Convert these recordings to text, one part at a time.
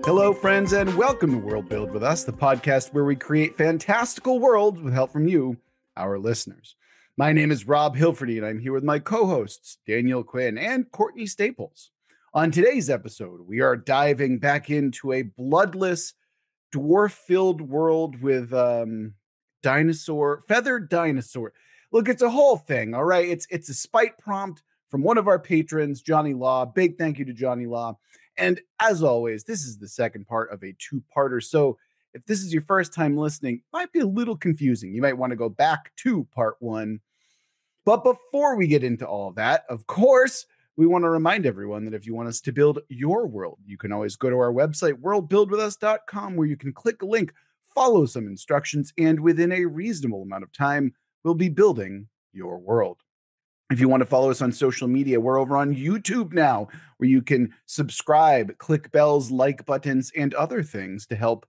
Hello, friends, and welcome to Worldbuild with us, the podcast where we create fantastical worlds with help from you, our listeners. My name is Rob Hilferty, and I'm here with my co-hosts, Daniel Quinn and Courtney Staples. On today's episode, we are diving back into a bloodless, dwarf-filled world with feathered dinosaur. Look, it's a whole thing, all right? It's a spite prompt from one of our patrons, Johnny Law. Big thank you to Johnny Law. And as always, this is the second part of a two-parter. So if this is your first time listening, it might be a little confusing. You might want to go back to part one. But before we get into all of that, of course, we want to remind everyone that if you want us to build your world, you can always go to our website, worldbuildwithus.com, where you can click a link, follow some instructions, and within a reasonable amount of time, we'll be building your world. If you want to follow us on social media, we're over on YouTube now, where you can subscribe, click bells, like buttons, and other things to help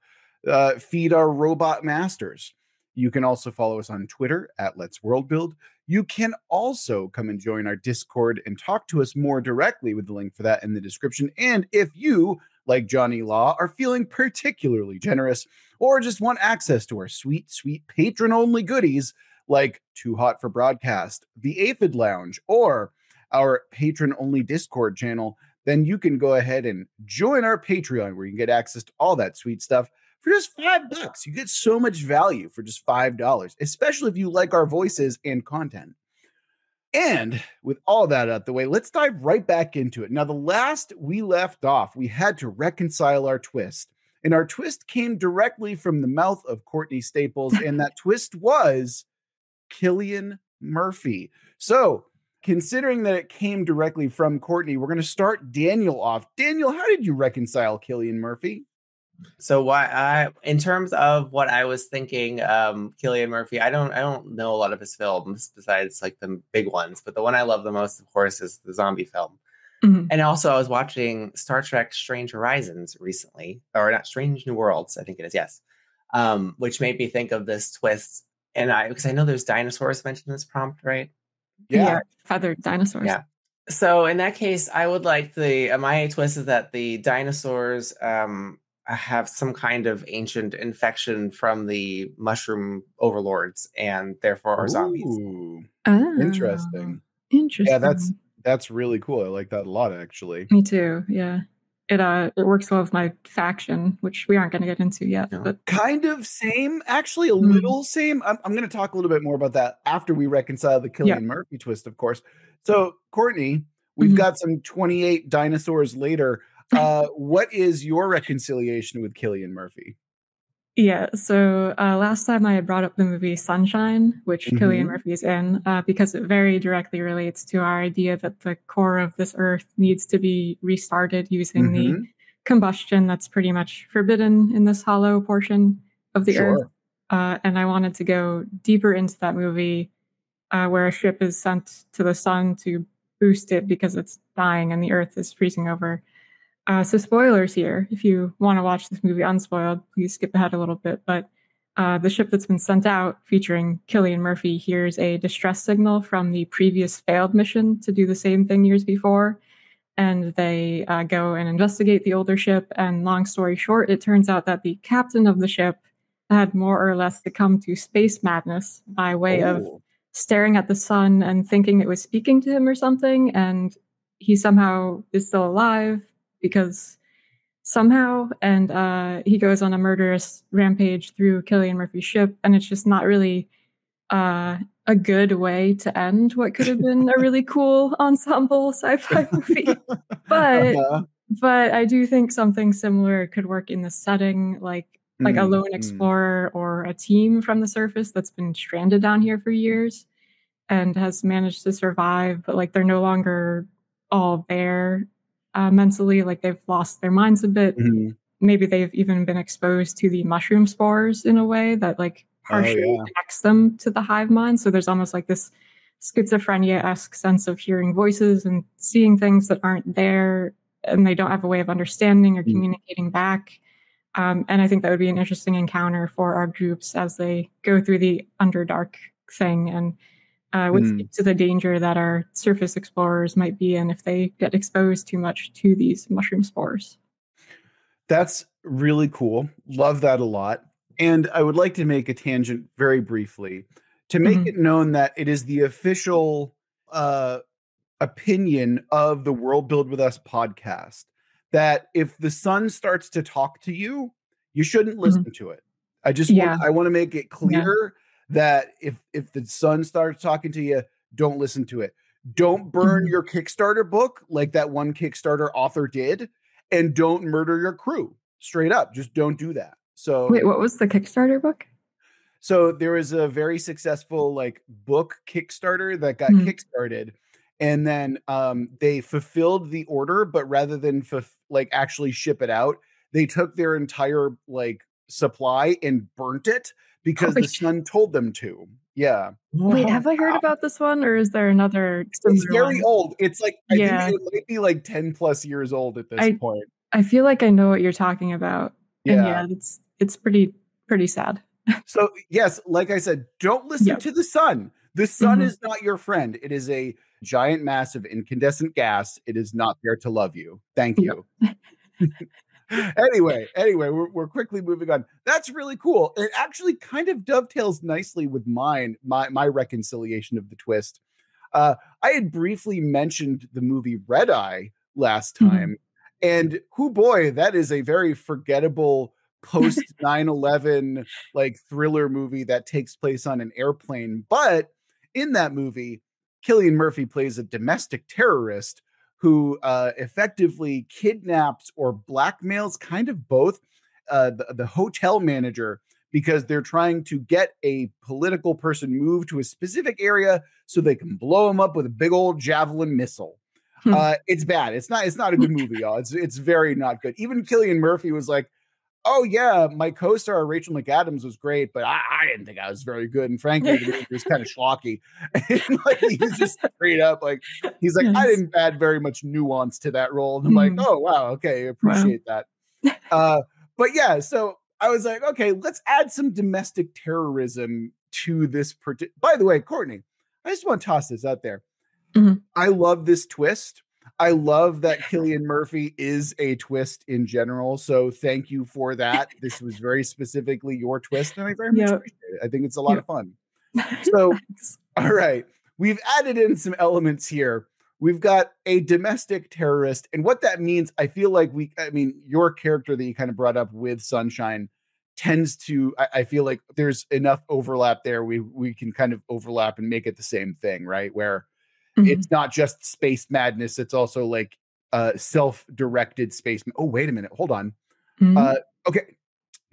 feed our robot masters. You can also follow us on Twitter at Let's Worldbuild. You can also come and join our Discord and talk to us more directly with the link for that in the description. And if you, like Johnny Law, are feeling particularly generous or just want access to our sweet, sweet patron-only goodies, like Too Hot for Broadcast, the Aphid Lounge, or our patron-only Discord channel, then you can go ahead and join our Patreon, where you can get access to all that sweet stuff for just $5. You get so much value for just $5, especially if you like our voices and content. And with all that out the way, let's dive right back into it. Now, the last we left off, we had to reconcile our twist. And our twist came directly from the mouth of Courtney Staples, and that twist was Cillian Murphy. So, considering that it came directly from Courtney, we're going to start Daniel off. Daniel, how did you reconcile Cillian Murphy? So in terms of what I was thinking, Cillian Murphy, I don't know a lot of his films besides like the big ones, but the one I love the most, of course, is the zombie film. Mm-hmm. And also I was watching Star Trek Strange Horizons recently, or not, Strange New Worlds, I think it is, yes. Which made me think of this twist. And because I know there's dinosaurs mentioned in this prompt, right? Yeah, feathered dinosaurs. Yeah. So in that case, I would like my twist is that the dinosaurs have some kind of ancient infection from the mushroom overlords, and therefore are zombies. Oh, Interesting. Yeah, that's really cool. I like that a lot, actually. Me too. Yeah. It works well with my faction, which we aren't going to get into yet. No. But kind of same, actually, a little same. I'm going to talk a little bit more about that after we reconcile the Cillian Murphy twist, of course. So, Courtney, we've got some 28 dinosaurs later. What is your reconciliation with Cillian Murphy? Yeah, so last time I had brought up the movie Sunshine, which Cillian Murphy is in, because it very directly relates to our idea that the core of this earth needs to be restarted using the combustion that's pretty much forbidden in this hollow portion of the earth. And I wanted to go deeper into that movie where a ship is sent to the sun to boost it because it's dying and the earth is freezing over. So spoilers here. If you want to watch this movie unspoiled, please skip ahead a little bit. But the ship that's been sent out featuring Cillian Murphy hears a distress signal from the previous failed mission to do the same thing years before. And they go and investigate the older ship. And long story short, it turns out that the captain of the ship had more or less succumbed to space madness by way of staring at the sun and thinking it was speaking to him or something. And he somehow is still alive, because somehow, and he goes on a murderous rampage through Cillian Murphy's ship, and it's just not really a good way to end what could have been a really cool ensemble sci-fi movie. But I do think something similar could work in the setting, like a lone explorer or a team from the surface that's been stranded down here for years and has managed to survive, but like they're no longer all there. Mentally, like they've lost their minds a bit. Maybe they've even been exposed to the mushroom spores in a way that like partially connects them to the hive mind. So there's almost like this schizophrenia-esque sense of hearing voices and seeing things that aren't there, and they don't have a way of understanding or communicating back. And I think that would be an interesting encounter for our groups as they go through the Underdark thing, and would speak to the danger that our surface explorers might be in if they get exposed too much to these mushroom spores. That's really cool. Love that a lot. And I would like to make a tangent very briefly to make it known that it is the official opinion of the World Build With Us podcast that if the sun starts to talk to you, you shouldn't listen to it. I want to make it clear that if the sun starts talking to you, don't listen to it. Don't burn your Kickstarter book like that one Kickstarter author did, and don't murder your crew. Straight up, just don't do that. So wait, what was the Kickstarter book? So there was a very successful like book Kickstarter that got kickstarted, and then they fulfilled the order, but rather than actually ship it out, they took their entire like supply and burnt it because the sun told them to. Yeah. Wait, have I heard about this one, or is there another? It's very old. It's like I think it might be like 10 plus years old at this point. I feel like I know what you're talking about. Yeah, and it's pretty sad. So yes, like I said, don't listen to the sun. The sun is not your friend. It is a giant mass of incandescent gas. It is not there to love you. Thank you. Anyway, we're quickly moving on. That's really cool. It actually kind of dovetails nicely with my reconciliation of the twist. I had briefly mentioned the movie Red Eye last time, and boy, that is a very forgettable post 9/11 like thriller movie that takes place on an airplane. But in that movie, Cillian Murphy plays a domestic terrorist who effectively kidnaps or blackmails, kind of both, the hotel manager because they're trying to get a political person moved to a specific area so they can blow him up with a big old javelin missile. It's bad. It's not a good movie, y'all. It's very not good. Even Cillian Murphy was like, oh yeah, my co-star Rachel McAdams was great, but I didn't think I was very good. And frankly, the movie was kind of schlocky. And like he's just straight up like he's like, I didn't add very much nuance to that role. And I'm like, oh wow, okay, appreciate that. But yeah, so I was like, okay, let's add some domestic terrorism to this. By the way, Courtney, I just want to toss this out there. I love this twist. I love that Cillian Murphy is a twist in general. So thank you for that. This was very specifically your twist, and I very much appreciate it. I think it's a lot of fun. So, all right. We've added in some elements here. We've got a domestic terrorist. And what that means, I feel like your character that you kind of brought up with Sunshine tends to, I feel like there's enough overlap there. We can kind of overlap and make it the same thing, right? Where it's not just space madness. It's also like self-directed space. Oh, wait a minute. Hold on. Okay.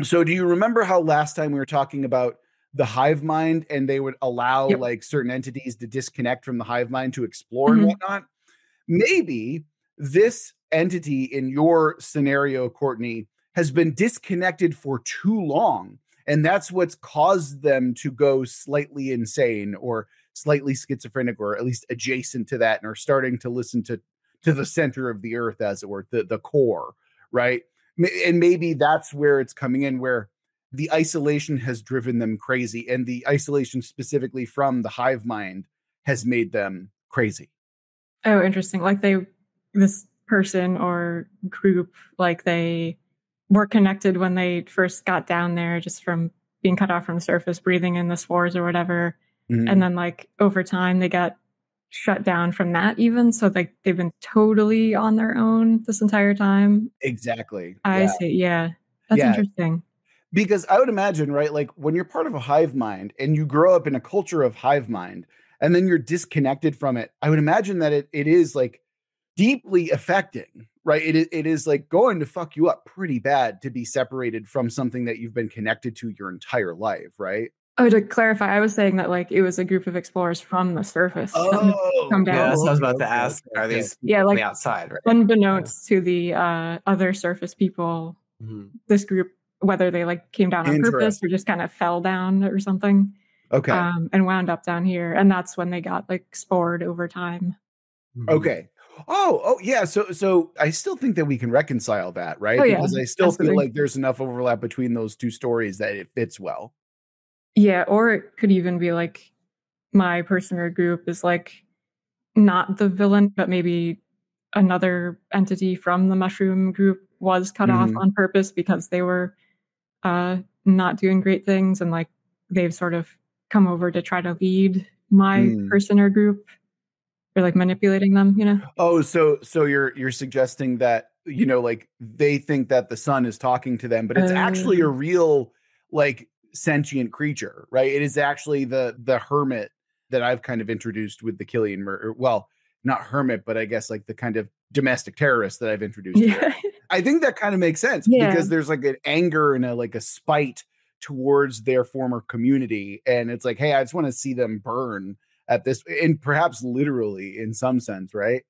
So do you remember how last time we were talking about the hive mind and they would allow like certain entities to disconnect from the hive mind to explore and whatnot? Maybe this entity in your scenario, Courtney, has been disconnected for too long. And that's what's caused them to go slightly insane or slightly schizophrenic, or at least adjacent to that, and are starting to listen to the center of the earth, as it were, the core, right? And maybe that's where it's coming in, where the isolation has driven them crazy, and the isolation specifically from the hive mind has made them crazy. Oh, interesting. Like this person or group, like they were connected when they first got down there, just from being cut off from the surface, breathing in the spores or whatever. And then like over time they got shut down from that even. So like they've been totally on their own this entire time. Exactly. I see. Yeah. That's interesting. Because I would imagine, right, like when you're part of a hive mind and you grow up in a culture of hive mind and then you're disconnected from it, I would imagine that it is like deeply affecting, right? It is like going to fuck you up pretty bad to be separated from something that you've been connected to your entire life, right? Oh, to clarify, I was saying that like it was a group of explorers from the surface. Come down. Yeah, that's what I was about to ask. Are these people from the outside, right? Unbeknownst to the other surface people, this group, whether they like came down on purpose or just kind of fell down or something. Okay. And wound up down here. And that's when they got like spored over time. Okay. Oh, yeah. So I still think that we can reconcile that, right? Because I still feel like there's enough overlap between those two stories that it fits well. Yeah, or it could even be like my person or group is like not the villain, but maybe another entity from the mushroom group was cut off on purpose because they were not doing great things, and like they've sort of come over to try to lead my person or group, or like manipulating them, you know? Oh, so you're suggesting that, you know, like they think that the sun is talking to them, but it's actually a real like sentient creature, right? It is actually the hermit that I've kind of introduced with the Killian well, not hermit, but I guess like the kind of domestic terrorist that I've introduced. Yeah. I think that kind of makes sense because there's like an anger and a spite towards their former community. And it's like, hey, I just want to see them burn at this, and perhaps literally in some sense, right?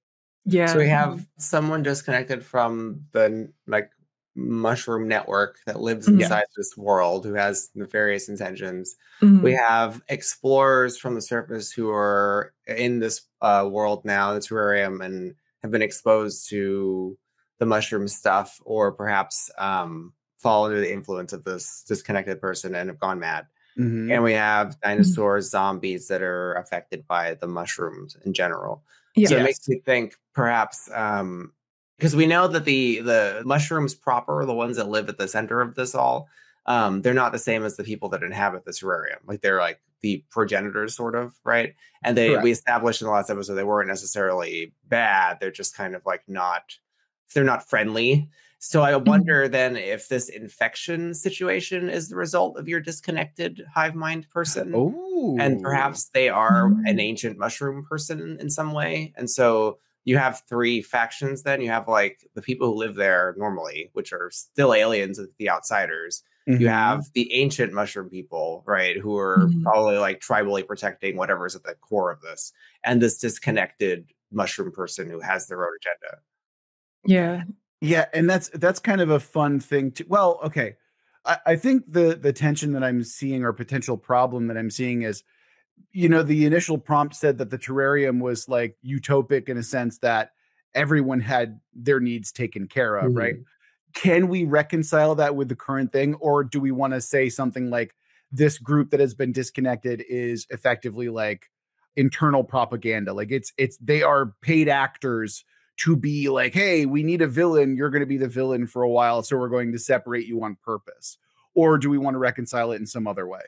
Yeah. So we have someone disconnected from the like mushroom network that lives inside this world who has nefarious intentions. We have explorers from the surface who are in this world now, the terrarium, and have been exposed to the mushroom stuff, or perhaps fall under the influence of this disconnected person and have gone mad. And we have dinosaurs, zombies that are affected by the mushrooms in general. So it makes me think perhaps because we know that the mushrooms proper, the ones that live at the center of this all, they're not the same as the people that inhabit the terrarium. Like they're like the progenitors, sort of, right? And we established in the last episode they weren't necessarily bad. They're just kind of like they're not friendly. So I wonder then if this infection situation is the result of your disconnected hive mind person. Oh, and perhaps they are an ancient mushroom person in some way. And so you have three factions then. You have like the people who live there normally, which are still aliens, the outsiders. You have the ancient mushroom people, right, who are probably like tribally protecting whatever's at the core of this. And this disconnected mushroom person who has their own agenda. Yeah. Yeah, and that's kind of a fun thing to. Well, okay, I think the tension that I'm seeing, or potential problem that I'm seeing, is, you know, the initial prompt said that the terrarium was like utopic in a sense that everyone had their needs taken care of, right? Can we reconcile that with the current thing, or do we want to say something like this group that has been disconnected is effectively like internal propaganda? Like it's they are paid actors to be like, hey, we need a villain. You're going to be the villain for a while, so we're going to separate you on purpose. Or do we want to reconcile it in some other way?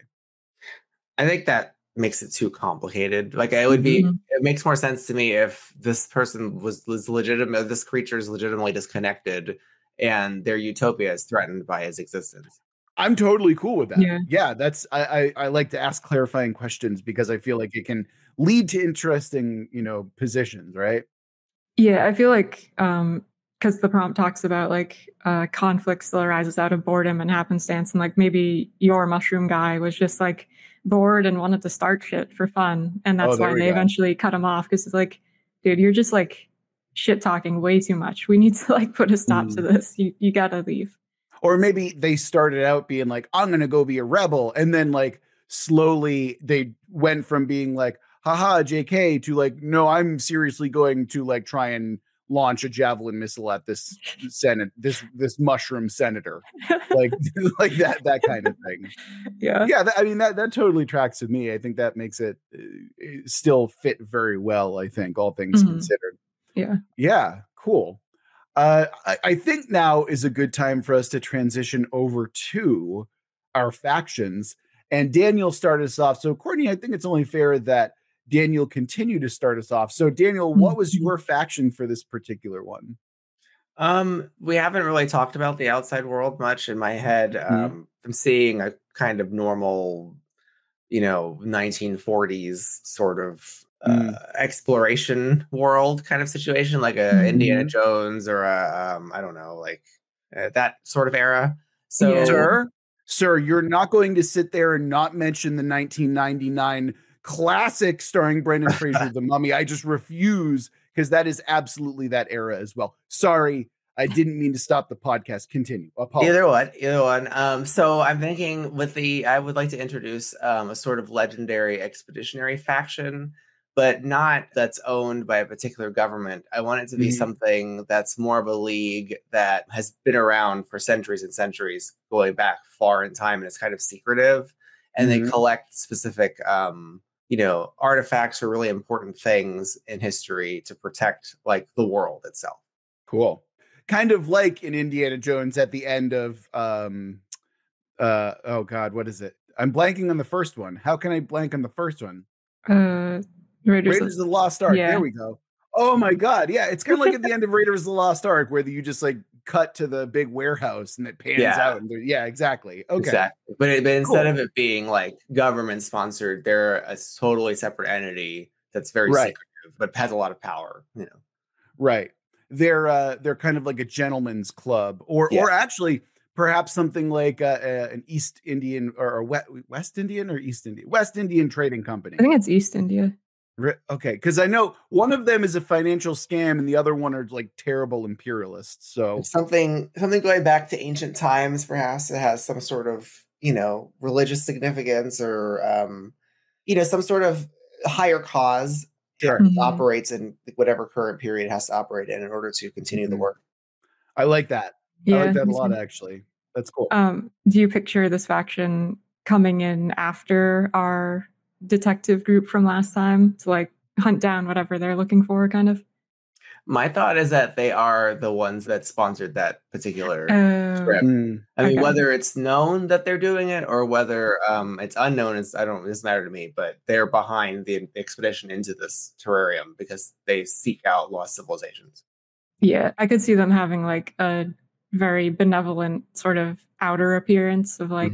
I think that makes it too complicated. Like it would be, it makes more sense to me if this person was legitimate, this creature is legitimately disconnected and their utopia is threatened by his existence. I'm totally cool with that. Yeah, that's I like to ask clarifying questions because I feel like it can lead to interesting, you know, positions, right? Yeah, I feel like because the prompt talks about like conflict still arises out of boredom and happenstance, and like maybe your mushroom guy was just like bored and wanted to start shit for fun, and that's why they eventually cut him off, because it's like, dude, you're just like shit talking way too much. We need to like put a stop to this. You gotta leave. Or maybe they started out being like, I'm gonna go be a rebel, and then like slowly they went from being like, haha, JK, to like, no, I'm seriously going to like try and launch a javelin missile at this this mushroom senator, like like that kind of thing. Yeah. I mean that totally tracks with me. I think that makes it still fit very well. I think all things considered. Yeah, cool. I think now is a good time for us to transition over to our factions. And Daniel started us off. So Courtney, I think it's only fair that Daniel continue to start us off. So Daniel, what was your faction for this particular one? We haven't really talked about the outside world much. In my head, I'm seeing a kind of normal, you know, 1940s sort of exploration world kind of situation, like a Indiana Jones or a I don't know, like that sort of era. So Sir, you're not going to sit there and not mention the 1999 classic starring Brendan Fraser, The Mummy. I just refuse, because that is absolutely that era as well. Sorry, I didn't mean to stop the podcast. Continue. Apologies. Either one. So I'm thinking I would like to introduce a sort of legendary expeditionary faction, but not that's owned by a particular government. I want it to be something that's more of a league that has been around for centuries and centuries, going back far in time, and it's kind of secretive, and they collect specific artifacts are really important things in history to protect like the world itself. Cool. Kind of like in Indiana Jones at the end of oh God, what is it? I'm blanking on the first one. How can I blank on the first one? Raiders of the Lost Ark. Yeah. There we go. Oh my God. Yeah. It's kind of like at the end of Raiders of the Lost Ark where you just like cut to the big warehouse and it pans out. And yeah, exactly. Okay. Exactly. But instead of it being like government sponsored, they're a totally separate entity that's very secretive, but has a lot of power, Right. They're kind of like a gentleman's club or actually perhaps something like an East Indian or West Indian or East Indian? West Indian trading company. I think it's East India. Okay, because I know one of them is a financial scam and the other one are like terrible imperialists. So something going back to ancient times, perhaps it has some sort of religious significance or some sort of higher cause that operates in whatever current period it has to operate in order to continue the work. I like that. Yeah, I like that a lot, actually. That's cool. Do you picture this faction coming in after our detective group from last time to like hunt down whatever they're looking for, kind of? My thought is that they are the ones that sponsored that particular script. I mean, whether it's known that they're doing it or whether it's unknown, it doesn't matter to me, but they're behind the expedition into this terrarium because they seek out lost civilizations. Yeah, I could see them having like a very benevolent sort of outer appearance of like,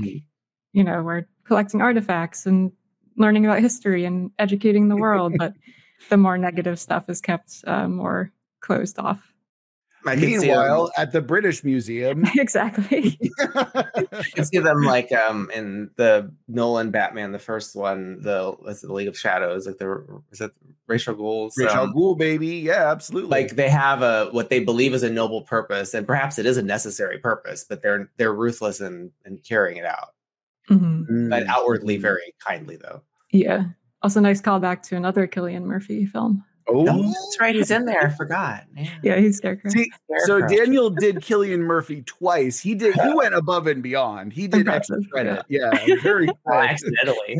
we're collecting artifacts and learning about history and educating the world, but the more negative stuff is kept more closed off. Meanwhile, at the British Museum. Exactly. You can see them like in the Nolan Batman, the first one, the League of Shadows, like is it Ra's al Ghul's? Ra's al Ghul, baby. Yeah, absolutely. Like they have what they believe is a noble purpose, and perhaps it is a necessary purpose, but they're ruthless in carrying it out. But outwardly very kindly, though. Yeah. Also, nice callback to another Cillian Murphy film. Oh, that's right. He's in there. I forgot. Yeah, he's Scarecrow. See, so Daniel did Cillian Murphy twice. He went above and beyond. He did extra credit. Yeah, very accidentally.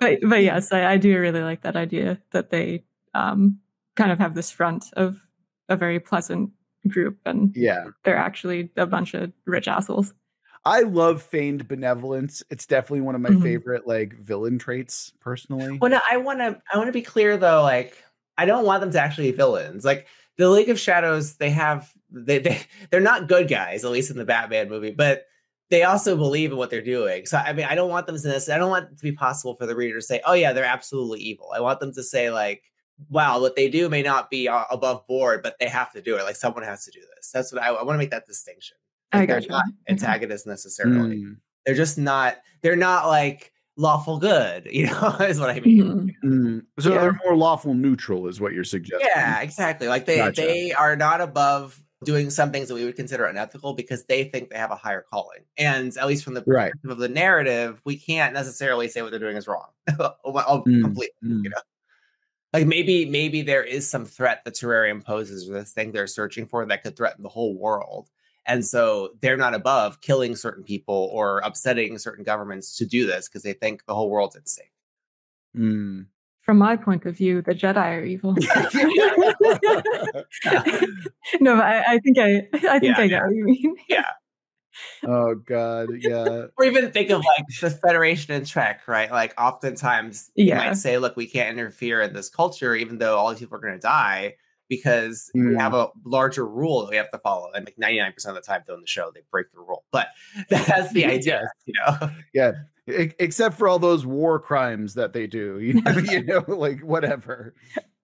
but yes, I do really like that idea that they kind of have this front of a very pleasant group, and they're actually a bunch of rich assholes. I love feigned benevolence. It's definitely one of my favorite like villain traits, personally. Well, no, I want to be clear though. Like, I don't want them to actually be villains. Like the League of Shadows, they're not good guys, at least in the Batman movie, but they also believe in what they're doing. So I mean, I don't want them to I don't want it to be possible for the reader to say, "Oh yeah, they're absolutely evil." I want them to say like, "Wow, what they do may not be above board, but they have to do it. Like someone has to do this." That's what I want to make that distinction. Like they're not antagonists necessarily. They're just not. They're not like lawful good. Is what I mean. So they're more lawful neutral, is what you're suggesting. Yeah, exactly. Like they are not above doing some things that we would consider unethical because they think they have a higher calling. And at least from the perspective of the narrative, we can't necessarily say what they're doing is wrong. Completely. Like maybe there is some threat the terrarium poses, or this thing they're searching for that could threaten the whole world. And so they're not above killing certain people or upsetting certain governments to do this because they think the whole world's at stake. From my point of view, the Jedi are evil. No, I think I get what you mean. Yeah. Oh God, yeah. Or even think of like the Federation in Trek, right? Like oftentimes you might say, look, we can't interfere in this culture, even though all these people are going to die. Because we have a larger rule that we have to follow. And like 99% of the time, though, in the show, they break the rule. But that's the idea, Yeah. Except for all those war crimes that they do, like whatever.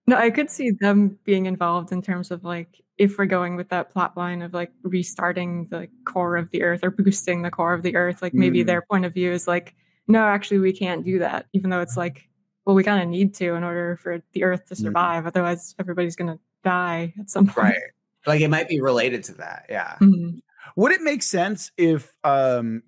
No, I could see them being involved in terms of like, if we're going with that plot line of like restarting the core of the earth or boosting the core of the earth, like maybe their point of view is like, no, actually, we can't do that. Even though it's like, well, we kind of need to in order for the earth to survive. Otherwise, everybody's going to die at some point. Right. Like it might be related to that. Yeah. Would it make sense if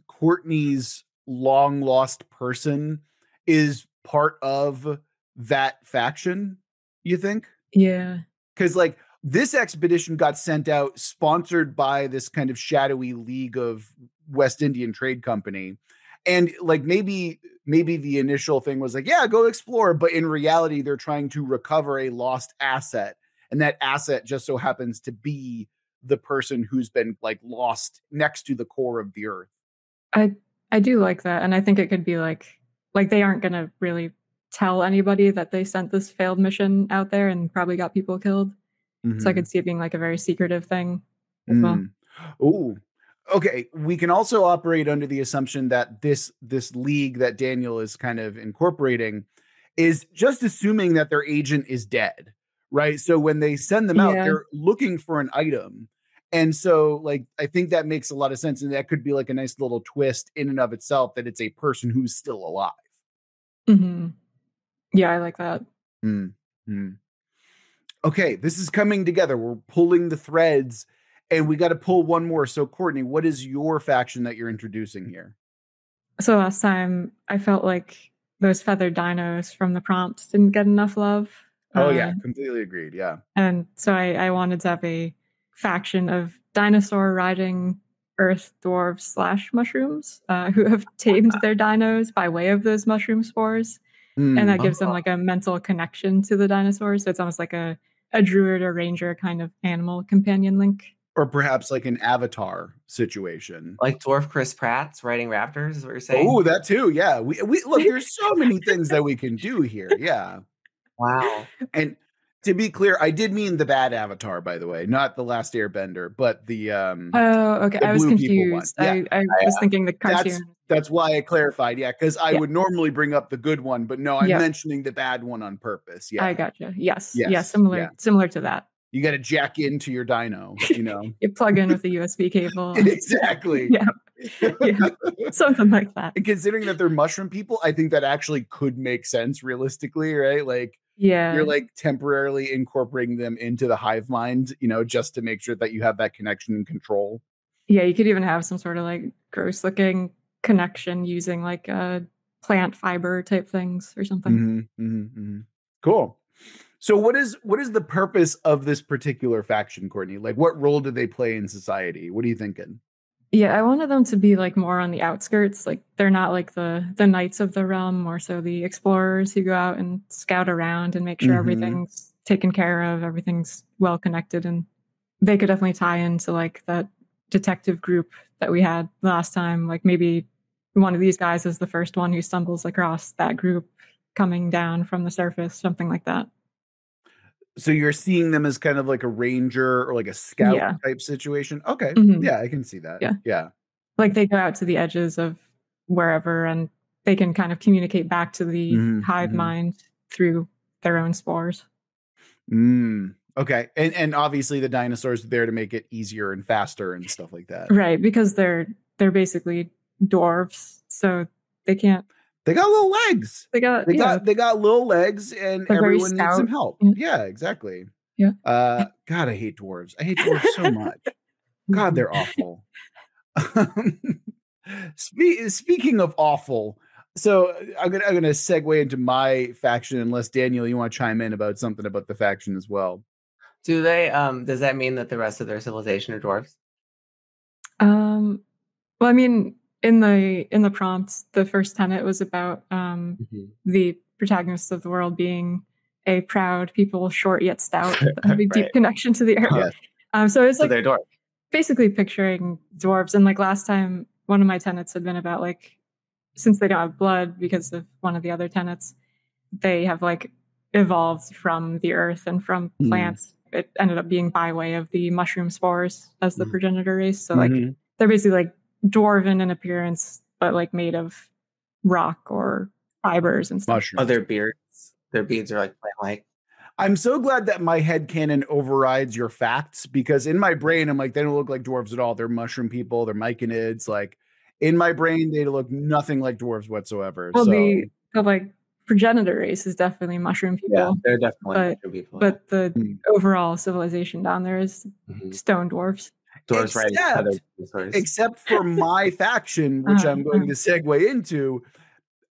Courtney's long lost person is part of that faction, you think? Yeah. Because like this expedition got sent out sponsored by this kind of shadowy league of West Indian Trade Company. And like maybe maybe the initial thing was like, yeah, go explore. But in reality, they're trying to recover a lost asset. And that asset just so happens to be the person who's been like lost next to the core of the earth. I do like that. And I think it could be like they aren't going to really tell anybody that they sent this failed mission out there and probably got people killed. So I could see it being like a very secretive thing as well. Ooh. Okay, we can also operate under the assumption that this league that Daniel is kind of incorporating is just assuming that their agent is dead, right? So when they send them out, they're looking for an item. And so like I think that makes a lot of sense, and that could be like a nice little twist in and of itself that it's a person who's still alive. Yeah, I like that. Okay, this is coming together. We're pulling the threads. And we got to pull one more. So, Courtney, what is your faction that you're introducing here? So last time I felt like those feathered dinos from the prompts didn't get enough love. Oh, yeah, completely agreed. Yeah. And so I wanted to have a faction of dinosaur riding earth dwarves / mushrooms who have tamed their dinos by way of those mushroom spores. And that gives them like a mental connection to the dinosaurs. So it's almost like a druid or ranger kind of animal companion link. Or perhaps like an avatar situation. Like Dwarf Chris Pratt's riding raptors is what you're saying? Oh, that too. Yeah. We look, there's so many things that we can do here. Yeah. Wow. And to be clear, I did mean the bad avatar, by the way, not the Last Airbender, but the okay. I was confused. I was thinking the cartoon. That's why I clarified. Yeah, because I would normally bring up the good one, but no, I'm mentioning the bad one on purpose. Yeah. I gotcha. Yes. Yeah, similar to that. You got to jack into your dino, you know. You plug in with a USB cable. Exactly. Yeah. Something like that. And considering that they're mushroom people, I think that actually could make sense realistically, right? Like, you're like temporarily incorporating them into the hive mind, you know, just to make sure that you have that connection and control. Yeah, you could even have some sort of like gross looking connection using like plant fiber type things or something. Cool. So what is the purpose of this particular faction, Courtney? Like, what role do they play in society? What are you thinking? Yeah, I wanted them to be like more on the outskirts. Like they're not like the knights of the realm, more so the explorers who go out and scout around and make sure everything's taken care of, everything's well connected. And they could definitely tie into like that detective group that we had last time. Like maybe one of these guys is the first one who stumbles across that group coming down from the surface, something like that. So you're seeing them as kind of like a ranger or like a scout type situation. Okay. Yeah, I can see that. Yeah. Like they go out to the edges of wherever and they can kind of communicate back to the hive mind through their own spores. Okay. And obviously the dinosaurs are there to make it easier and faster and stuff like that. Right. Because they're basically dwarves. So they can't. They got little legs. They got little legs, and they're everyone needs some help. Yeah, exactly. Yeah. God, I hate dwarves. I hate dwarves so much. God, they're awful. Speaking of awful, so I'm gonna segue into my faction, unless Daniel, you want to chime in about something about the faction as well. Do they? Does that mean that the rest of their civilization are dwarves? Well, I mean. In the prompts, the first tenet was about the protagonists of the world being a proud people, short yet stout, having deep connection to the earth. So it's like they're dwarves. Basically picturing dwarves. And like last time, one of my tenets had been about like, since they don't have blood because of one of the other tenets, they have like evolved from the earth and from plants. It ended up being by way of the mushroom spores as the progenitor race. So like they're basically like dwarven in appearance, but like made of rock or fibers and stuff. Oh, their beards are like plant-like. I'm so glad that my headcanon overrides your facts, because in my brain, I'm like, they don't look like dwarves at all. They're mushroom people. They're myconids. Like in my brain, they look nothing like dwarves whatsoever. Well, the like progenitor race is definitely mushroom people. Yeah, they're definitely mushroom people. But the overall civilization down there is stone dwarves. Except for my faction, which I'm going to segue into,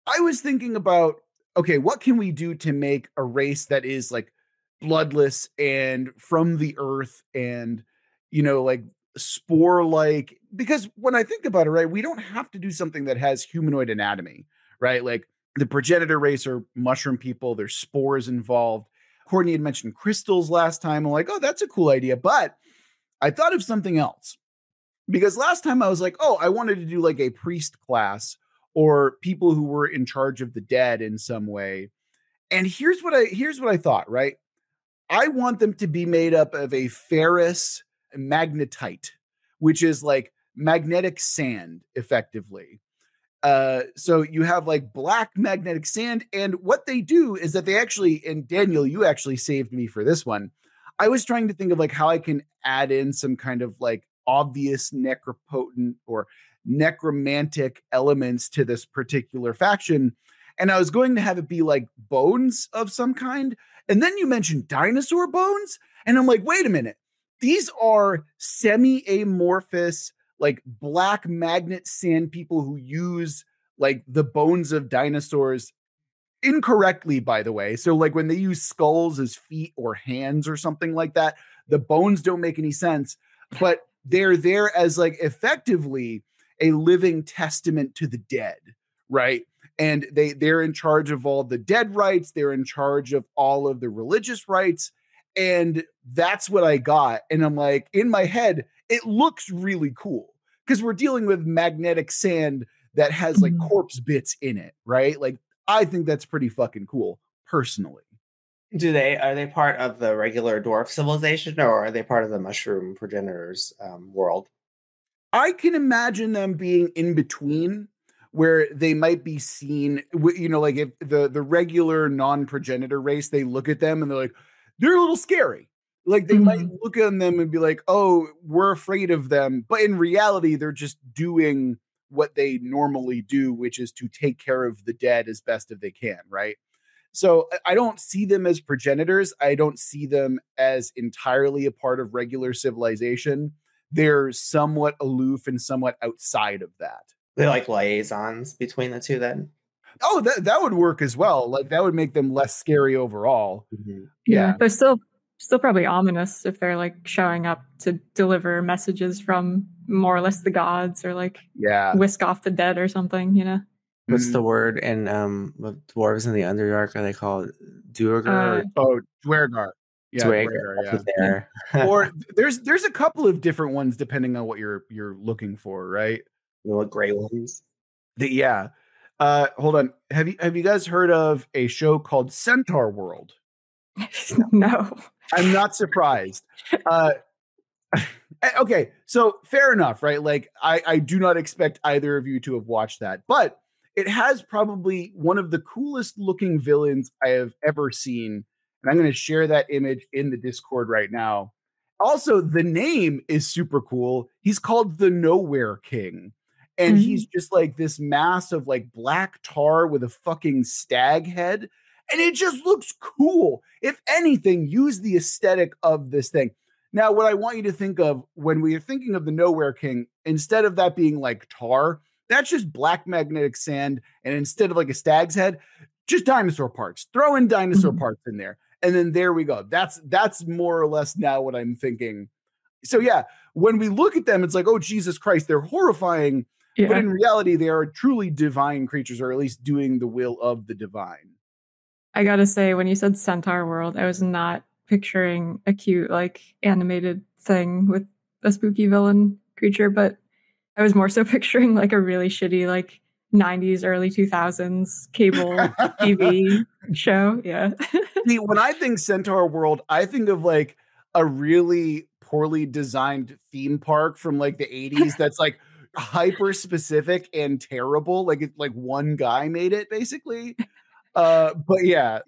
I was thinking about, okay, what can we do to make a race that is like bloodless and from the earth and, you know, like spore-like? Because when I think about it, right, we don't have to do something that has humanoid anatomy, right? Like the progenitor race are mushroom people. There's spores involved. Courtney had mentioned crystals last time. I'm like, oh, that's a cool idea. But I thought of something else. Because last time I was like, oh, I wanted to do like a priest class or people who were in charge of the dead in some way. And here's what I thought, right? I want them to be made up of a ferrous magnetite, which is like magnetic sand, effectively. So you have like black magnetic sand, and what they do is that they actually, and Daniel, you actually saved me for this one. I was trying to think of like how I can add in some kind of like obvious necropotent or necromantic elements to this particular faction. And I was going to have it be like bones of some kind. And then you mentioned dinosaur bones. And I'm like, wait a minute. These are semi-amorphous, like black magnet sand people who use like the bones of dinosaurs incorrectly, by the way. So like when they use skulls as feet or hands or something like that, the bones don't make any sense, but they're there as like effectively a living testament to the dead, right? And they're in charge of all the dead rites. They're in charge of all of the religious rites. And that's what I got. And I'm like, in my head, it looks really cool because we're dealing with magnetic sand that has like corpse bits in it, right? Like, I think that's pretty fucking cool, personally. Are they part of the regular dwarf civilization, or are they part of the mushroom progenitors world? I can imagine them being in between, where they might be seen, you know, like if the regular non-progenitor race, they look at them and they're like, they're a little scary. Like they might look at them and be like, oh, we're afraid of them. But in reality, they're just doing what they normally do, which is to take care of the dead as best as they can, right? So I don't see them as progenitors. I don't see them as entirely a part of regular civilization. They're somewhat aloof and somewhat outside of that. They're like liaisons between the two then? Oh, that would work as well. Like that would make them less scary overall. Mm-hmm. Yeah. They're still probably ominous if they're like showing up to deliver messages from more or less the gods or like whisk off the dead or something, you know? What's the word in dwarves in the Underdark? Are they called Duergar? Dwergar. Yeah, Dwergar, yeah. Or there's a couple of different ones depending on what you're looking for, right? The little gray ones. Hold on. Have you guys heard of a show called Centaur World? No. I'm not surprised. Okay, so fair enough, right? Like I do not expect either of you to have watched that, but it has probably one of the coolest looking villains I have ever seen. And I'm going to share that image in the Discord right now. Also, the name is super cool. He's called the Nowhere King. And he's just like this mass of like black tar with a fucking stag head. And it just looks cool. If anything, use the aesthetic of this thing. Now, what I want you to think of when we are thinking of the Nowhere King, instead of that being like tar, that's just black magnetic sand. And instead of like a stag's head, just dinosaur parts. Throw in dinosaur parts in there. And then there we go. That's more or less now what I'm thinking. So yeah, when we look at them, it's like, oh, Jesus Christ, they're horrifying. Yeah. But in reality, they are truly divine creatures, or at least doing the will of the divine. I gotta say, when you said Centaur World, I was not picturing a cute, like, animated thing with a spooky villain creature, but I was more so picturing, like, a really shitty, like, 90s, early 2000s cable TV show. Yeah. See, when I think Centaur World, I think of, like, a really poorly designed theme park from, like, the 80s that's, like, hyper specific and terrible. Like, it's like one guy made it, basically. But yeah,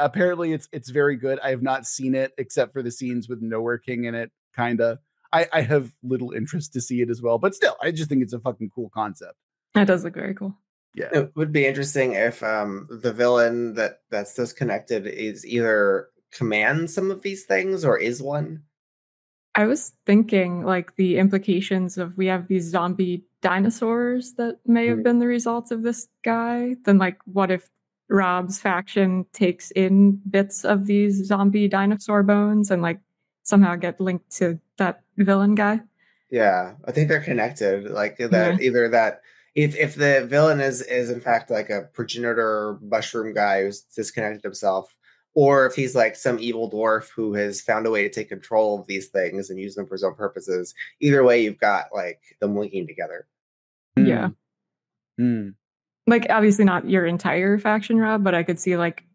apparently it's very good. I have not seen it except for the scenes with Nowhere King in it. Kinda. I have little interest to see it as well, but still, I just think it's a fucking cool concept. That does look very cool. Yeah, it would be interesting if the villain that's disconnected is either commands some of these things or is one. I was thinking like the implications of we have these zombie dinosaurs that may have been the results of this guy. Then like, what if Rob's faction takes in bits of these zombie dinosaur bones and like somehow get linked to that villain guy? Yeah, I think they're connected. Like that, either If the villain is in fact like a progenitor mushroom guy who's disconnected himself, or if he's like some evil dwarf who has found a way to take control of these things and use them for his own purposes, either way, you've got like them linking together. Yeah. Mm. Like obviously not your entire faction, Rob, but I could see like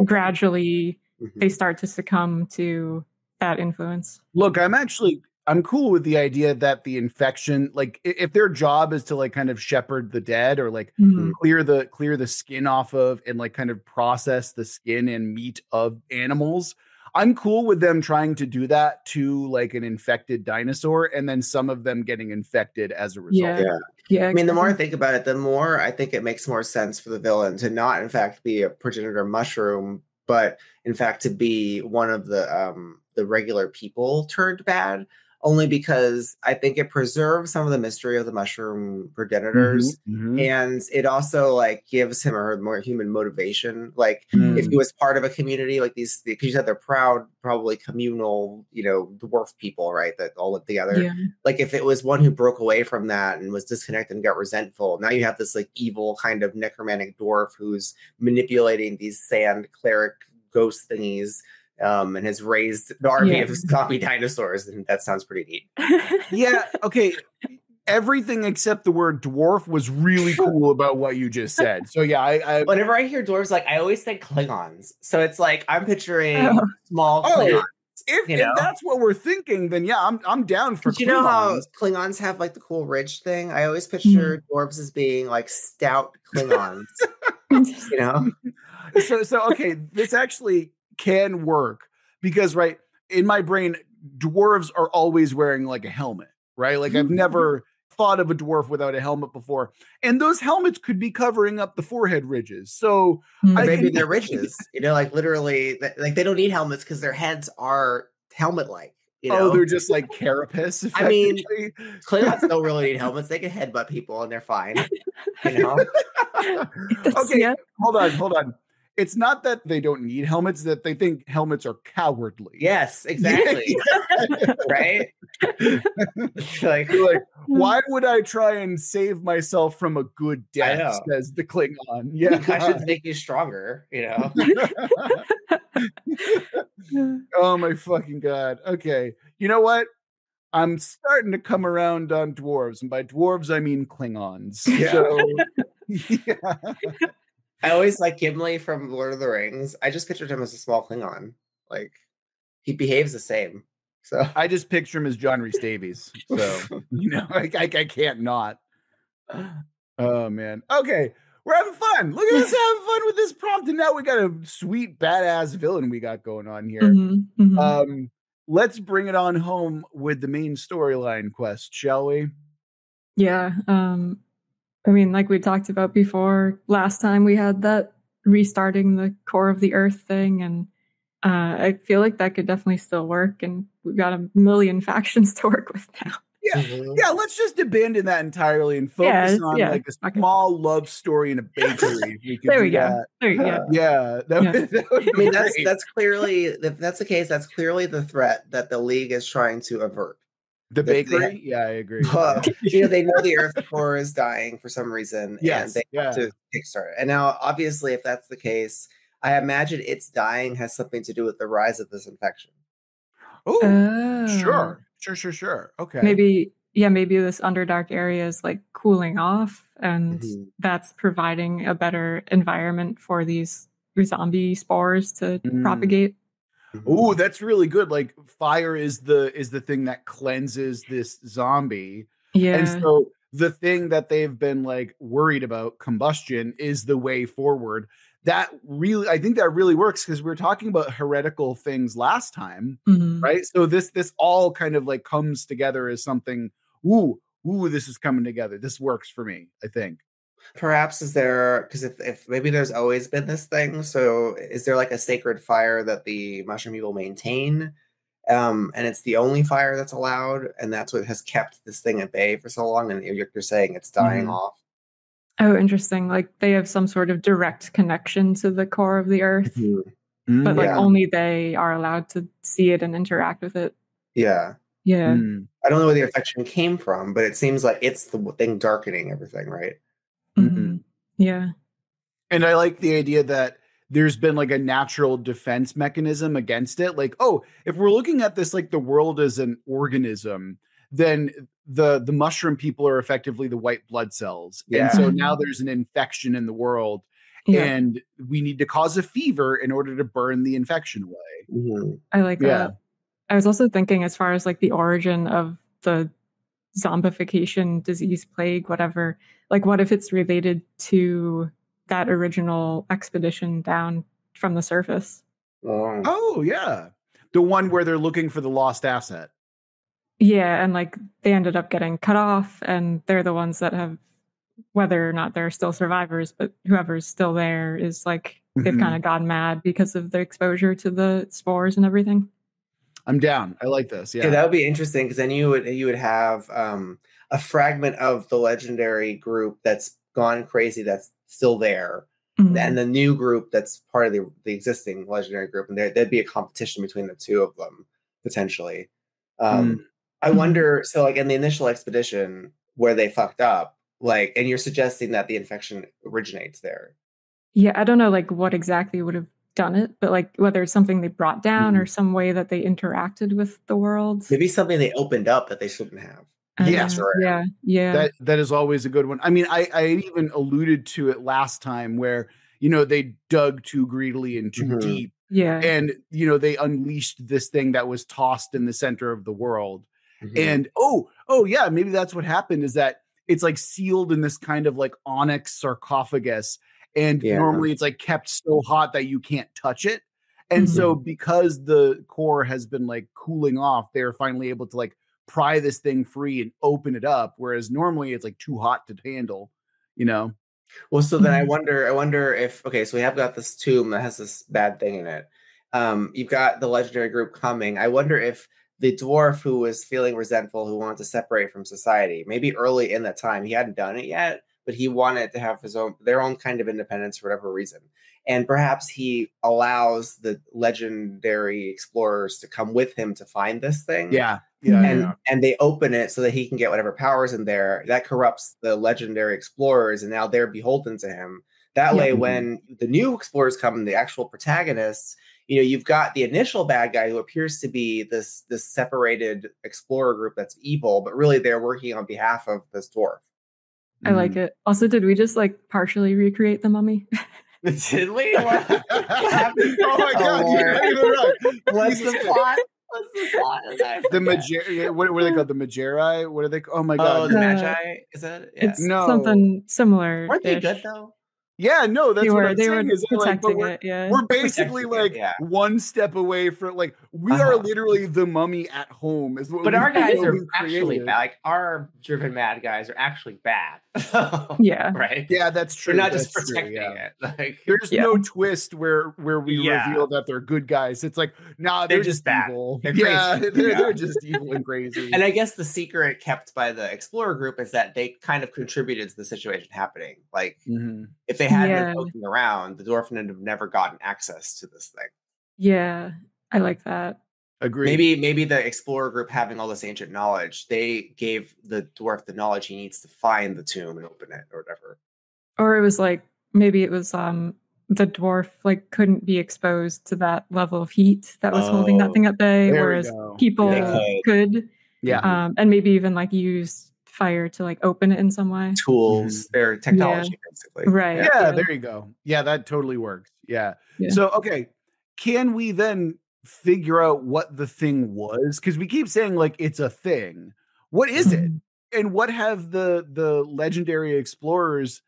gradually they start to succumb to that influence. Look, I'm cool with the idea that the infection, like if their job is to like kind of shepherd the dead or like clear the skin off of and like kind of process the skin and meat of animals, I'm cool with them trying to do that to like an infected dinosaur and then some of them getting infected as a result. Yeah. I mean, the more I think about it, the more I think it makes more sense for the villain to not, in fact, be a progenitor mushroom, but in fact to be one of the regular people turned bad. Only because I think it preserves some of the mystery of the mushroom progenitors, and it also like gives him or her more human motivation. Like if he was part of a community like these, because you said they're proud, probably communal, dwarf people, right? That all live together. Yeah. Like if it was one who broke away from that and was disconnected and got resentful, now you have this like evil kind of necromantic dwarf who's manipulating these sand cleric ghost thingies. And has raised an army of zombie dinosaurs, and that sounds pretty neat. Yeah, okay. Everything except the word dwarf was really cool about what you just said. So yeah, I whenever I hear dwarves, like I always think Klingons. So it's like I'm picturing small Klingons. If that's what we're thinking, then yeah, I'm down for Klingons. You know how Klingons have like the cool ridge thing? I always picture dwarves as being like stout Klingons. So okay, this actually can work because right in my brain dwarves are always wearing like a helmet, right? Like I've never thought of a dwarf without a helmet before, and those helmets could be covering up the forehead ridges, so maybe they're ridges, like literally like they don't need helmets because their heads are helmet like. They're just like carapace. I mean, Klingons don't really need helmets. They can headbutt people and they're fine. Okay, hold on. It's not that they don't need helmets, that they think helmets are cowardly. Yes, exactly. Right? like, why would I try and save myself from a good death, says the Klingon. Yeah. I should make you stronger, Oh my fucking God. Okay. You know what? I'm starting to come around on dwarves. And by dwarves, I mean Klingons. Yeah. So, yeah. I always like Gimli from Lord of the Rings. I just pictured him as a small Klingon. Like he behaves the same. So I just picture him as John Rhys Davies. So I can't not. Oh man. Okay, we're having fun. Look at us having fun with this prompt, and now we got a sweet badass villain we got going on here. Let's bring it on home with the main storyline quest, shall we? Yeah. I mean, like we talked about before, last time we had that restarting the core of the earth thing, and I feel like that could definitely still work, and we've got a million factions to work with now. Yeah, let's just abandon that entirely and focus on like a small love story in a bakery. There we go. Yeah, that would I mean, that's clearly, if that's the case, that's clearly the threat that the League is trying to avert. The bakery? Yeah, I agree. They know the Earth core is dying for some reason, and they have to kickstart it. And now, obviously, if that's the case, I imagine its dying has something to do with the rise of this infection. Oh, sure. Okay. Maybe this Underdark area is like cooling off, and that's providing a better environment for these zombie spores to propagate. Oh, that's really good. Like fire is the thing that cleanses this zombie. Yeah. And so the thing that they've been like worried about, combustion, is the way forward. I think that really works because we were talking about heretical things last time, right? So this all kind of like comes together as something, this is coming together. This works for me, I think. Perhaps because if maybe there's always been this thing, so is there like a sacred fire that the mushroom people maintain, and it's the only fire that's allowed, and that's what has kept this thing at bay for so long, and you're saying it's dying off? Oh, interesting. Like they have some sort of direct connection to the core of the earth, but like only they are allowed to see it and interact with it. Yeah. I don't know where the infection came from, but it seems like it's the thing darkening everything, right? Mm-hmm. Yeah. And I like the idea that there's been like a natural defense mechanism against it. Like, oh, if we're looking at this like the world as an organism, then the mushroom people are effectively the white blood cells. Yeah. And so now there's an infection in the world, and we need to cause a fever in order to burn the infection away. Mm-hmm. I like that. I was also thinking as far as like the origin of the zombification, disease, plague, whatever, like what if it's related to that original expedition down from the surface? Oh yeah, the one where they're looking for the lost asset. Yeah, and like they ended up getting cut off, and they're the ones that have, whether or not they're still survivors, but whoever's still there is like they've kind of gone mad because of the exposure to the spores and everything. I'm down. I like this. Yeah, that would be interesting, because then you would have a fragment of the legendary group that's gone crazy that's still there, and the new group that's part of the existing legendary group, and there'd be a competition between the two of them potentially. I wonder. So, like in the initial expedition where they fucked up, like, and you're suggesting that the infection originates there. Yeah, I don't know, like what exactly would have done it, but like whether it's something they brought down or some way that they interacted with the world. Maybe something they opened up that they shouldn't have. Yes. Yeah. That is always a good one. I mean, I even alluded to it last time where, they dug too greedily and too deep. Yeah. And, they unleashed this thing that was tossed in the center of the world. And, yeah, maybe that's what happened, is that it's like sealed in this kind of like onyx sarcophagus. And normally it's like kept so hot that you can't touch it. And so because the core has been like cooling off, they're finally able to like pry this thing free and open it up. Whereas normally it's like too hot to handle, Well, so then I wonder if, okay, so we have got this tomb that has this bad thing in it. You've got the legendary group coming. I wonder if the dwarf who was feeling resentful, who wanted to separate from society, maybe early in that time, he hadn't done it yet, but he wanted to have their own kind of independence for whatever reason. And perhaps he allows the legendary explorers to come with him to find this thing. And they open it so that he can get whatever powers in there. That corrupts the legendary explorers, and now they're beholden to him. That way, when the new explorers come, the actual protagonists, you've got the initial bad guy who appears to be this separated explorer group that's evil, but really they're working on behalf of this dwarf. I like it. Also, did we just like partially recreate the mummy? Did we? What happened? Oh my god! What's the plot? What's the plot? The Magi. What are they called? The Magi? What are they? Oh my god! Oh, the Magi. Is that? Yeah. It's something similar. Weren't they good though? Yeah, no, that's what I'm saying. Is protecting like, it. We're basically like one step away from like we are literally the mummy at home. Is what. But our guys are actually bad. Like our driven mad guys are actually bad. Yeah. Right. Yeah, that's true. They're not just protecting it. Like, there's no twist where we reveal that they're good guys. It's like, nah, they're just bad. Evil. They're crazy. They're just evil and crazy. And I guess the secret kept by the explorer group is that they kind of contributed to the situation happening. Like if they hadn't been poking around, the dwarf would have never gotten access to this thing. Yeah, I like that. Agreed. Maybe the explorer group, having all this ancient knowledge, they gave the dwarf the knowledge he needs to find the tomb and open it or whatever. Or it was like, maybe it was the dwarf like couldn't be exposed to that level of heat that was holding that thing at bay, whereas people could. Yeah. And maybe even like use fire to like open it in some way. Tools, their technology, basically. Right. Yeah, there you go. Yeah, that totally works. Yeah. So, okay. Can we then figure out what the thing was? Because we keep saying like it's a thing. What is it? And what have the legendary explorers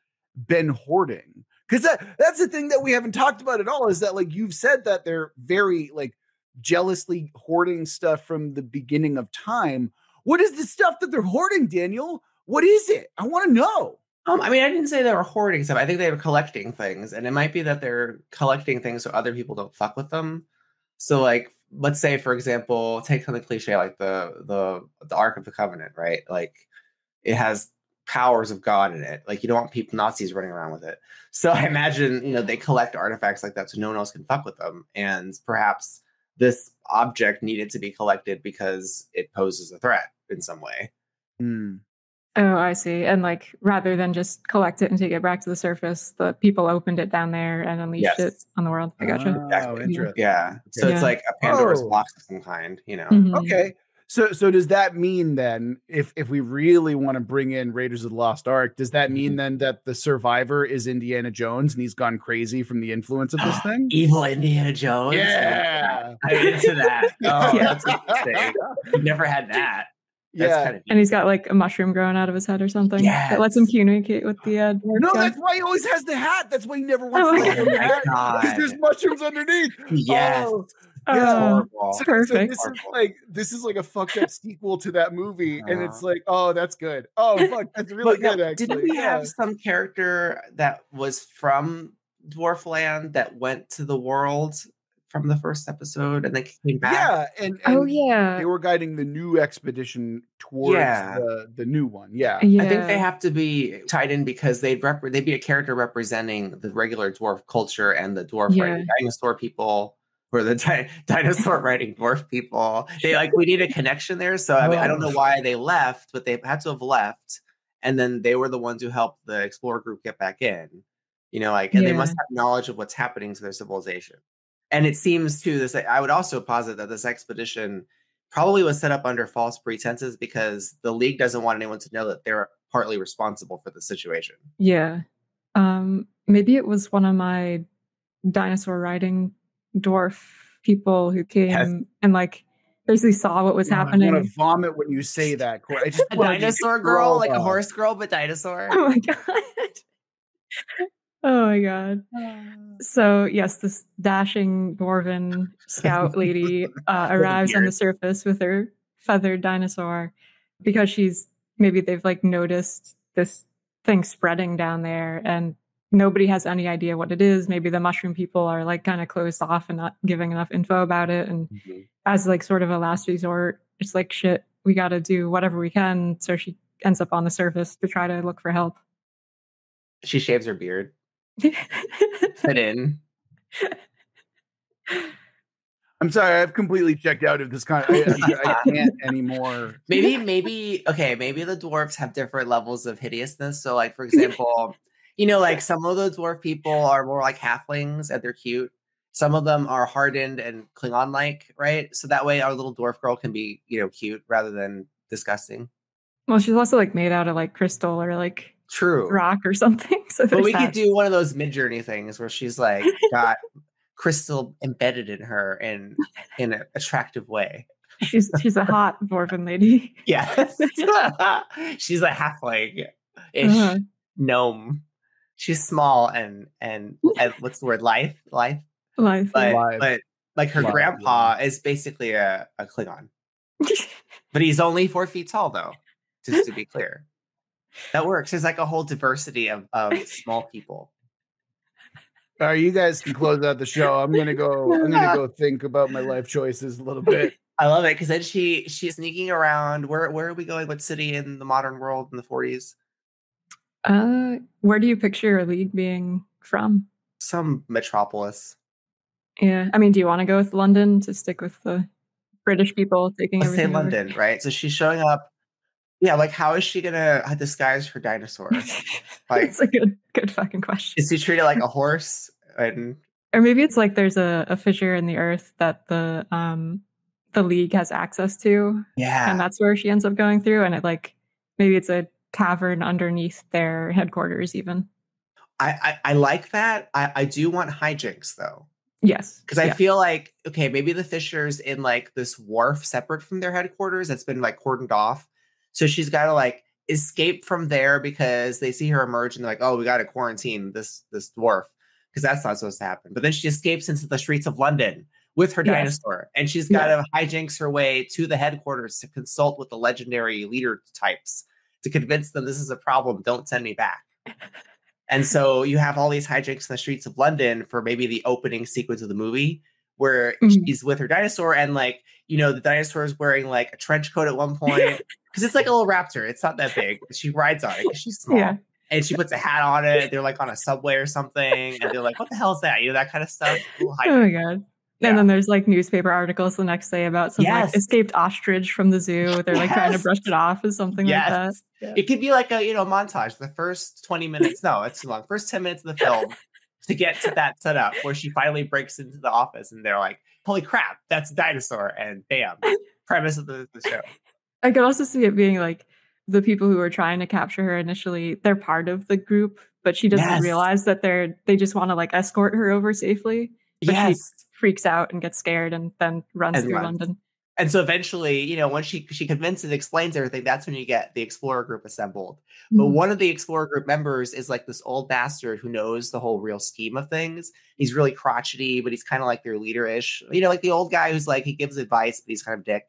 been hoarding? Because that's the thing that we haven't talked about at all, is that like you've said that they're very like jealously hoarding stuff from the beginning of time. What is the stuff that they're hoarding, Daniel? What is it? I want to know. I mean, I didn't say they were hoarding stuff. I think they were collecting things, and it might be that they're collecting things so other people don't fuck with them. So, like, let's say, for example, take something cliche like the Ark of the Covenant, right? Like, it has powers of God in it. Like, you don't want Nazis running around with it. So I imagine, they collect artifacts like that so no one else can fuck with them. And perhaps this object needed to be collected because it poses a threat in some way. Oh, I see. And like rather than just collect it and take it back to the surface, the people opened it down there and unleashed it on the world. I gotcha. Oh, interesting. Yeah. So it's like a Pandora's box of some kind, you know. Mhm. Okay. So does that mean then, if we really want to bring in Raiders of the Lost Ark, does that mean then that the survivor is Indiana Jones and he's gone crazy from the influence of this thing? Evil Indiana Jones. Yeah. I'm into that. Oh, Yeah. that's interesting. We've never had that. That's Yeah. kind of And he's got like a mushroom growing out of his head or something that lets him communicate with the dwarf No, guy. that's why he always has the hat. That's why he never wants Oh to my get from the hat, God. because there's mushrooms underneath. Yes. Oh, Horrible. So Perfect. this is like a fucked up sequel to that movie, and it's like, oh, that's good. Oh, fuck, that's really good. Actually, didn't we have some character that was from Dwarfland that went to the world from the first episode and then came back? Yeah, and yeah, they were guiding the new expedition towards the new one. Yeah, I think they have to be tied in because they'd be a character representing the regular dwarf culture and the dwarf riding dinosaur people. Or the dinosaur riding dwarf people. We need a connection there. So I mean, I don't know why they left, but they had to have left. And then they were the ones who helped the explorer group get back in. You know, and they must have knowledge of what's happening to their civilization. And it seems too, I would also posit that this expedition probably was set up under false pretenses because the League doesn't want anyone to know that they're partly responsible for the situation. Yeah. Maybe it was one of my dinosaur riding dwarf people who came and basically saw what was happening. I want to vomit when you say that. I just a dinosaur girl, like a horse girl, but dinosaur. Oh my god. Oh my god. So yes, this dashing dwarven scout lady arrives on the surface with her feathered dinosaur because they've noticed this thing spreading down there and nobody has any idea what it is. Maybe the mushroom people are kind of closed off and not giving enough info about it. And as sort of a last resort, it's like, shit, we got to do whatever we can. So she ends up on the surface to try to look for help. She shaves her beard. Fit in. I'm sorry, I've completely checked out of this I can't anymore. Maybe the dwarves have different levels of hideousness. So for example, some of the dwarf people are more like halflings and they're cute. Some of them are hardened and Klingon-like, right? So that way our little dwarf girl can be, cute rather than disgusting. Well, she's also made out of crystal or true rock or something. So but we could do one of those Mid-Journey things where she's got crystal embedded in her in an attractive way. She's a hot dwarven lady. Yes. She's a halfling-ish gnome. She's small and what's the word? Lithe. But her grandpa is basically a Klingon. But he's only 4 feet tall, though. Just to be clear, that works. There's a whole diversity of small people. All right, you guys can close out the show. I'm gonna go think about my life choices a little bit. I love it because then she's sneaking around. Where are we going? What city in the modern world in the 40s? Where do you picture a League being from? Some metropolis. Yeah, I mean, do you want to go with London to stick with the British people taking Let's say everything London, over? right? So she's showing up. Yeah, how is she gonna disguise her dinosaur? It's a good fucking question. Is she treated like a horse? Or maybe it's there's a fissure in the earth that the League has access to. Yeah, and that's where she ends up going through, and it maybe it's a cavern underneath their headquarters even. I like that. I do want hijinks though. Yes. Because I feel maybe the fissure's in this wharf separate from their headquarters that's been cordoned off. So she's got to escape from there because they see her emerge and they're oh, we got to quarantine this dwarf because that's not supposed to happen. But then she escapes into the streets of London with her dinosaur and she's got to hijinks her way to the headquarters to consult with the legendary leader types to convince them this is a problem. Don't send me back. And so you have all these hijinks in the streets of London for maybe the opening sequence of the movie where she's with her dinosaur and the dinosaur is wearing a trench coat at one point because it's a little raptor. It's not that big. She rides on it because she's small and she puts a hat on it. They're on a subway or something and they're what the hell is that? That kind of stuff. Oh my god. And then there's like newspaper articles the next day about some like escaped ostrich from the zoo. They're like trying to brush it off or something like that. Yeah. It could be like a montage. The first 20 minutes, no, it's too long. First 10 minutes of the film to get to that setup where she finally breaks into the office and they're like, "Holy crap, that's a dinosaur!" And bam, premise of the show. I could also see it being like the people who are trying to capture her initially, they're part of the group, but she doesn't realize that they just want to like escort her over safely. But she freaks out and gets scared and then runs through London. And so eventually, once she convinces and explains everything, that's when you get the explorer group assembled. But one of the explorer group members is like this old bastard who knows the whole real scheme of things. He's really crotchety, but he's kind of like their leader-ish. Like the old guy who's like, he gives advice, but he's kind of dick.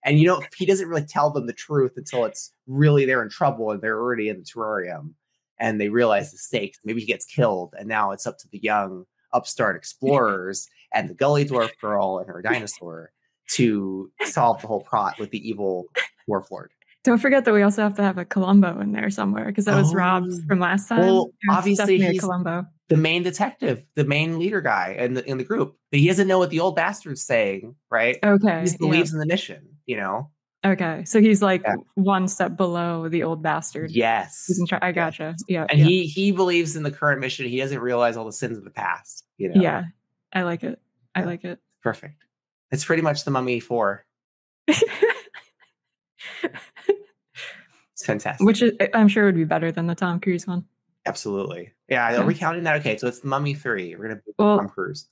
And he doesn't really tell them the truth until it's really they're in trouble and they're already in the terrarium and they realize the stakes. Maybe he gets killed, and now it's up to the young upstart explorers and the gully dwarf girl and her dinosaur to solve the whole plot with the evil dwarf lord. Don't forget that we also have to have a Columbo in there somewhere, because that was Rob's from last time. Well, obviously he's Columbo, the main detective, the main leader guy in the group, but he doesn't know what the old bastard's saying, right? Okay, he just believes in the mission, Okay, so he's like one step below the old bastard. Yes, I gotcha. Yeah, and he believes in the current mission. He doesn't realize all the sins of the past. Yeah, I like it. I like it. Perfect. It's pretty much the Mummy 4. It's fantastic. Which I'm sure would be better than the Tom Cruise one. Absolutely. Yeah, are we counting that? Okay, so it's the Mummy 3. We're going to Tom Cruise.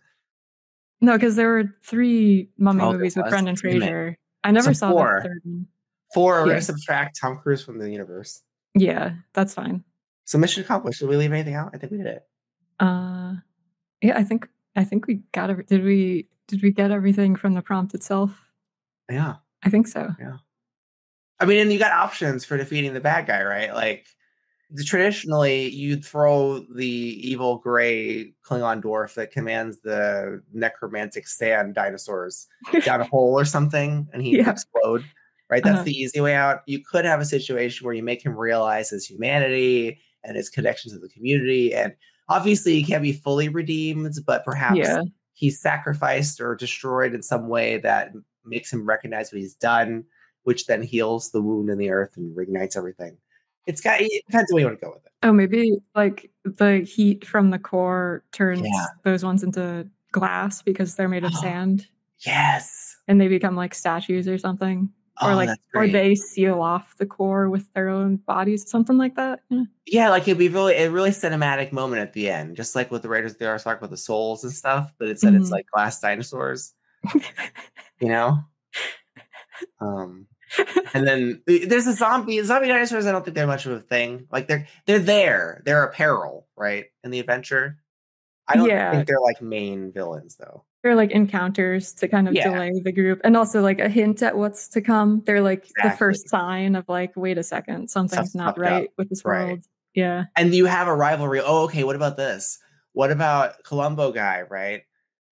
No, because there were 3 Mummy movies with Brendan Fraser. I never saw the third one. 4, we're going to subtract Tom Cruise from the universe. Yeah, that's fine. So mission accomplished. Did we leave anything out? I think we did it. Yeah, I think we got it. Did we get everything from the prompt itself? Yeah. I think so. Yeah. I mean, and you got options for defeating the bad guy, right? Like, traditionally, you'd throw the evil gray Klingon dwarf that commands the necromantic sand dinosaurs down a hole or something, and he'd explode, right? That's the easy way out. You could have a situation where you make him realize his humanity and his connection to the community, and obviously he can't be fully redeemed, but perhaps he's sacrificed or destroyed in some way that makes him recognize what he's done, which then heals the wound in the earth and reignites everything. It depends on where you want to go with it. Oh, maybe like the heat from the core turns those ones into glass because they're made of sand. Yes. And they become like statues or something. Or they seal off the core with their own bodies, something like that. Yeah, like it'd be a really cinematic moment at the end, just like with the Raiders of the Ark with the souls and stuff, but it's it's like glass dinosaurs. And then there's a zombie dinosaurs. I don't think they're much of a thing. Like they're a peril, right, in the adventure. I don't think they're like main villains though. They're like encounters to kind of delay the group, and also like a hint at what's to come. They're like the first sign of like, wait a second, something's not right with this world. Yeah. And you have a rivalry. Oh, okay, what about this? What about Columbo guy, right?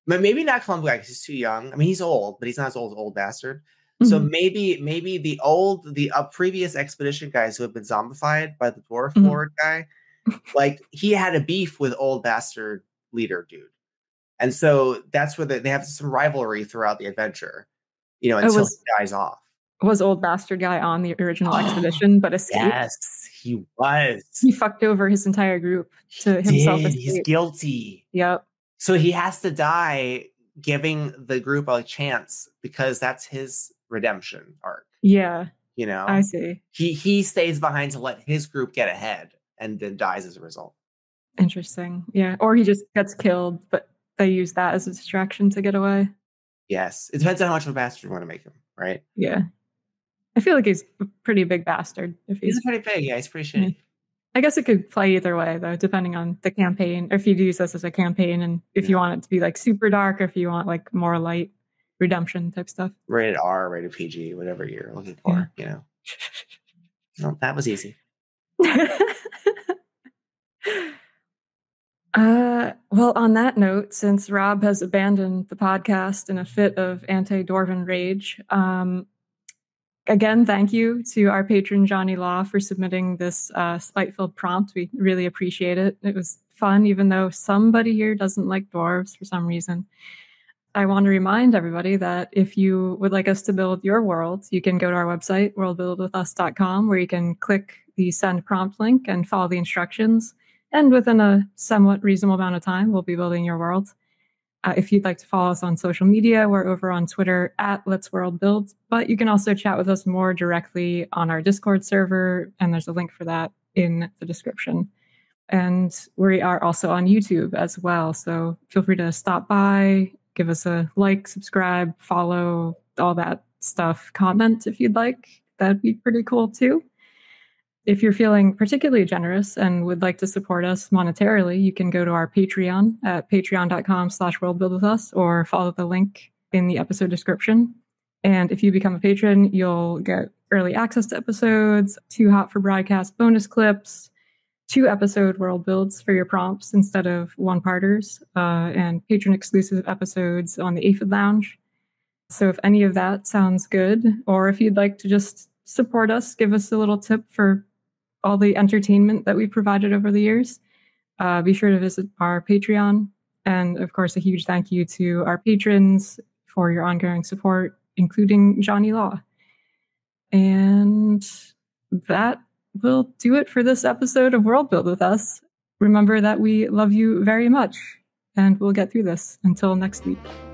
But maybe not Columbo guy because he's too young. I mean, he's old, but he's not as old as old bastard. So maybe the previous expedition guys who have been zombified by the dwarf lord guy, like he had a beef with old bastard leader dude. And so that's where they have some rivalry throughout the adventure, until he dies off. Was old bastard guy on the original expedition, but escaped? Yes, he was. He fucked over his entire group to himself. He's guilty. Yep. So he has to die, giving the group a chance because that's his redemption arc. Yeah. I see. He stays behind to let his group get ahead and then dies as a result. Interesting. Yeah. Or he just gets killed, but they use that as a distraction to get away. Yes. It depends on how much of a bastard you want to make him, right? Yeah. I feel like he's a pretty big bastard. He's pretty big. Yeah, he's pretty shitty. I guess it could play either way, though, depending on the campaign. Or if you use this as a campaign, and if you want it to be like super dark, or if you want like more light redemption type stuff. Rated R, rated PG, whatever you're looking for, Well, that was easy. Well, on that note, since Rob has abandoned the podcast in a fit of anti-Dwarven rage, again, thank you to our patron, Johnny Law, for submitting this spite-filled prompt. We really appreciate it. It was fun, even though somebody here doesn't like dwarves for some reason. I want to remind everybody that if you would like us to build your world, you can go to our website, worldbuildwithus.com, where you can click the send prompt link and follow the instructions. And within a somewhat reasonable amount of time, we'll be building your world. If you'd like to follow us on social media, we're over on Twitter at Let's Worldbuild, but you can also chat with us more directly on our Discord server, and there's a link for that in the description. And we are also on YouTube as well, so feel free to stop by, give us a like, subscribe, follow, all that stuff. Comment if you'd like. That'd be pretty cool too. If you're feeling particularly generous and would like to support us monetarily, you can go to our Patreon at patreon.com/worldbuildwithus or follow the link in the episode description. And if you become a patron, you'll get early access to episodes, 2 hot for broadcast bonus clips, 2 episode world builds for your prompts instead of one-parters, and patron-exclusive episodes on the Aphid Lounge. So if any of that sounds good, or if you'd like to just support us, give us a little tip for all the entertainment that we've provided over the years, be sure to visit our Patreon. And of course, a huge thank you to our patrons for your ongoing support, including Johnny Law. And that will do it for this episode of World Build with Us. Remember that we love you very much, and we'll get through this. Until next week.